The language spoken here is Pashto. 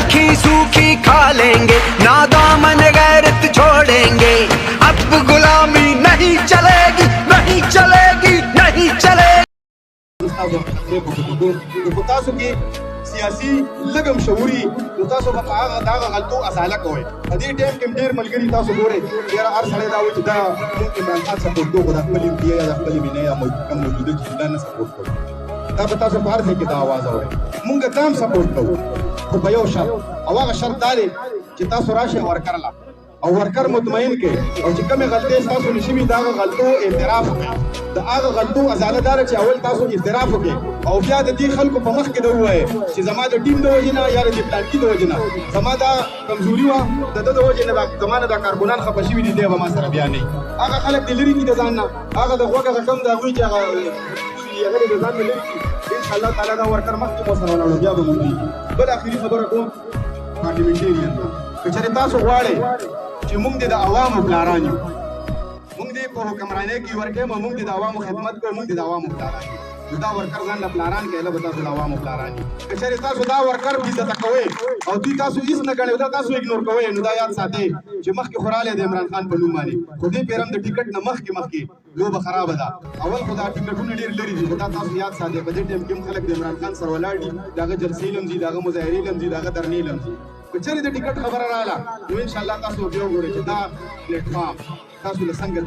रूखी सूखी खा लेंगे, नादामन गैरत छोड़ेंगे। अब गुलामी नहीं चलेगी, नहीं चलेगी, नहीं चलेगी। تاسو کې سیاسي لګم شعوري نو تاسو به هغه دغه غلطو ازاله کوئ. په دې ټایم کې ډېر ملګري تاسو ګورئ یاره هر سړی دا وایي چې دا موږ عمران خان سپورټ کوو، خو د خپلې امپیا یا د خپلې مینې یا کوم موجوده چې دا نه سپورټ کوو. دا به تاسو په هر ځای کې دا اواز اورئ. موږ دا هم سپورټ کوو خو په یو شرط، او هغه شرط دا دی چې تاسو راشئ ورکر له او ورکر مطمئن کړئ او چې کومې غلطۍ ستاسو نه شوي د هغه غلطو اعتراف وکړئ. د هغه غلطو ازاله دا ده چې اول تاسو اعتراف وکړئ او بیا د دې خلکو په مخ کې دا ووایئ چې زما د ټیم د وجې نه یا د دې پلانکي د وجې نه زما دا کمزوري وه، د ده د وجې نه زما نه دا کارکونان خفه شوي دي، دی به ما سره بیا نه وي. هغه خلک دې لرې کړي د ځان نه، هغه د غوږ هغه کم د هغوی چې هغه هغه د ځان نه لرې کړي. انشاءالله تعالی دا ورکر مخکې مو سره ولاړو بیا به مو وي. بل آخري خبره کوم پارلمنټیرین ته، که چېرې تاسو غواړئ چې موږ د عوامو پلاران یو، موږ دې په حکمرانۍ کې ورکوم او موږ د عوامو خدمت کوو، موږ د عوامو پلاران یو. نو دا ورکر ځان له پلاران کوي، به تاسو د عوامو پلاران یو. که چېرې تاسو دا ورکر بېعزته کوئ او دوی تاسو هېڅ نه ګڼئ، دا تاسو اګنور کوئ، نو دا یاد ساتئ چې مخکې خو رالی د عمران خان په نوم باندې، خو دې پېر هم د ټکټ نه مخکې لوبه خرابه ده. اول خو دا ټکټونه ډېر لرې دي، خو دا تاسو یاد ساتئ په دې ټایم کې هم خلک د عمران خان سره ولاړ دي، د هغه جلسې لم ځي، د هغه مظاهرې لم ځي، د هغه درنې لم ځي. که چېرې د ټکټ خبره راغله نو انشاءالله تاسو بیا وګورئ چې دا پلیټفارم تاسو له څنګه